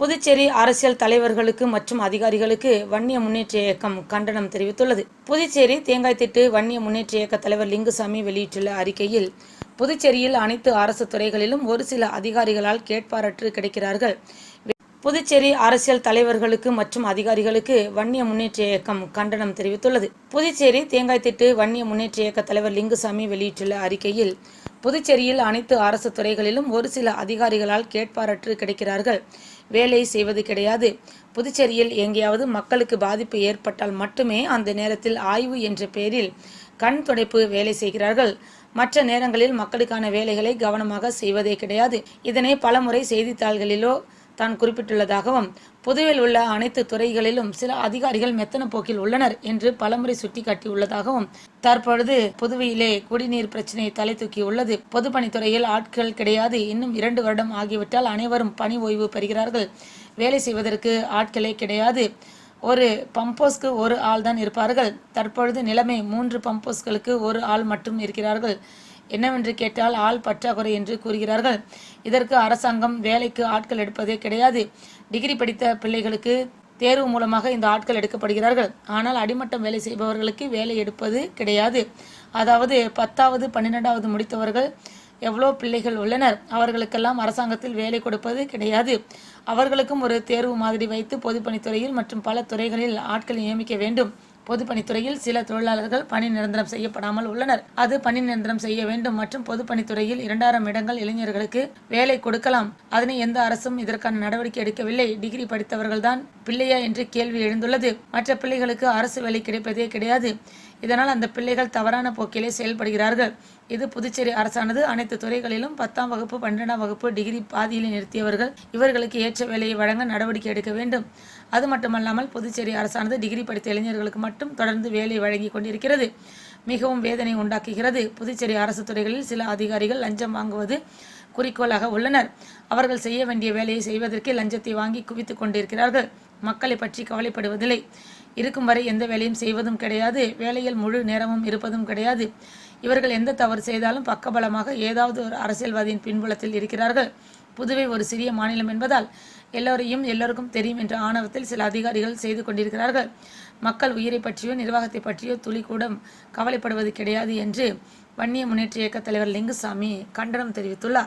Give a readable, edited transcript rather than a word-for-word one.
புதுச்சேரி அரசியல் தலைவர்களுக்கு மற்றும் அதிகாரிகளுக்கு வன்னிய முன்னேற்ற இயக்கம் கண்டனம் தெரிவித்துள்ளது. புதுச்சேரி தேங்காய்திட்டு வன்னிய முன்னேற்ற இயக்க தலைவர் லிங்குசாமி வெளியிட்டுள்ள அறிக்கையில், புதுச்சேரியில் அனைத்து அரசு துறைகளிலும் ஒரு சில அதிகாரிகளால் கேட்பாரற்று கிடைக்கிறார்கள். புதுச்சேரி அரசியல் தலைவர்களுக்கு மற்றும் அதிகாரிகளுக்கு வன்னிய முன்னேற்ற இயக்கம் கண்டனம் தெரிவித்துள்ளது. புதுச்சேரி தேங்காய்திட்டு வன்னிய முன்னேற்ற இயக்க தலைவர் லிங்குசாமி வெளியிட்டுள்ள அறிக்கையில், புதுச்சேரியில் அனைத்து அரசு துறைகளிலும் ஒரு சில அதிகாரிகளால் கேட்பாரற்று கிடைக்கிறார்கள். வேலை செய்வது கிடையாது. புதுச்சேரியில் எங்கேயாவது மக்களுக்கு பாதிப்பு ஏற்பட்டால் மட்டுமே அந்த நேரத்தில் ஆய்வு என்ற பெயரில் கண் துடைப்பு வேலை செய்கிறார்கள். மற்ற நேரங்களில் மக்களுக்கான வேலைகளை கவனமாக செய்வதே கிடையாது. இதனை பலமுறை செய்தித்தாள்களிலோ தான் குறிப்பிட்டுள்ளதாகவும், புதுவையில் உள்ள அனைத்து துறைகளிலும் சில அதிகாரிகள் மெத்தன போக்கில் உள்ளனர் என்று பலமுறை சுட்டிக்காட்டியுள்ளதாகவும், தற்பொழுது புதுவையிலே குடிநீர் பிரச்சினை தலை தூக்கி உள்ளது. பொதுப்பணித்துறையில் ஆட்கள் கிடையாது. இன்னும் 2 வருடம் ஆகிவிட்டால் அனைவரும் பணி ஓய்வு பெறுகிறார்கள். வேலை செய்வதற்கு ஆட்களே கிடையாது. ஒரு பம்போஸ்க்கு ஒரு ஆள் தான் இருப்பார்கள். தற்பொழுது நிலைமை 3 பம்போஸ்களுக்கு ஒரு ஆள் மட்டும் இருக்கிறார்கள். என்னவென்று கேட்டால் ஆள் பற்றாக்குறை என்று கூறுகிறார்கள். இதற்கு அரசாங்கம் வேலைக்கு ஆட்கள் எடுப்பதே கிடையாது. டிகிரி படித்த பிள்ளைகளுக்கு தேர்வு மூலமாக இந்த ஆட்கள் எடுக்கப்படுகிறார்கள். ஆனால் அடிமட்டம் வேலை செய்பவர்களுக்கு வேலை எடுப்பது கிடையாது. அதாவது 10வது 12வது முடித்தவர்கள் எவ்வளோ பிள்ளைகள் உள்ளனர். அவர்களுக்கெல்லாம் அரசாங்கத்தில் வேலை கொடுப்பது கிடையாது. அவர்களுக்கும் ஒரு தேர்வு மாதிரி வைத்து பொதுப்பணித்துறையில் மற்றும் பல துறைகளில் ஆட்களை நியமிக்க வேண்டும். பொதுப்பணித்துறையில் சில தொழிலாளர்கள் பணி நிரந்தரம் செய்யப்படாமல் உள்ளனர். அது பணி நிரந்தரம் செய்ய வேண்டும். மற்றும் பொதுப்பணித்துறையில் 2000 இடங்கள் இளைஞர்களுக்கு வேலை கொடுக்கலாம். அதனை எந்த அரசும் இதற்கான நடவடிக்கை எடுக்கவில்லை. டிகிரி படித்தவர்கள் தான் பிள்ளையா என்று கேள்வி எழுந்துள்ளது. மற்ற பிள்ளைகளுக்கு அரசு வேலை கிடைப்பதே கிடையாது. இதனால் அந்த பிள்ளைகள் தவறான போக்கிலே செயல்படுகிறார்கள். இது புதுச்சேரி அரசானது அனைத்து துறைகளிலும் 10ஆம் வகுப்பு 12ஆம் வகுப்பு டிகிரி பாதியில் நிறுத்தியவர்கள் இவர்களுக்கு ஏற்ற வேலையை வழங்க நடவடிக்கை எடுக்க வேண்டும். அது மட்டுமல்லாமல் புதுச்சேரி அரசானது டிகிரி படித்த இளைஞர்களுக்கு மட்டும் தொடர்ந்து வேலை வழங்கி கொண்டிருக்கிறது. மிகவும் வேதனை உண்டாக்குகிறது. புதுச்சேரி அரசு துறைகளில் சில அதிகாரிகள் லஞ்சம் வாங்குவது குறிக்கோளாக உள்ளனர். அவர்கள் செய்ய வேண்டிய வேலையை செய்வதற்கு லஞ்சத்தை வாங்கி குவித்துக் கொண்டிருக்கிறார்கள். மக்களை பற்றி கவலைப்படுவதில்லை. இருக்கும் வரை எந்த வேலையும் செய்வதும் கிடையாது. வேலையில் முழு நேரமும் இருப்பதும் கிடையாது. இவர்கள் எந்த தவறு செய்தாலும் பக்கபலமாக ஏதாவது ஒரு அரசியல்வாதியின் பின்புலத்தில் இருக்கிறார்கள். புதுவை ஒரு சிறிய மாநிலம் என்பதால் எல்லோருக்கும் தெரியும் என்ற ஆணவத்தில் சில அதிகாரிகள் செய்து கொண்டிருக்கிறார்கள். மக்கள் உயிரை பற்றியோ நிர்வாகத்தை பற்றியோ துளி கூட கவலைப்படுவது கிடையாது என்று வன்னிய முன்னேற்ற இயக்க தலைவர் லிங்குசாமி கண்டனம் தெரிவித்துள்ளார்.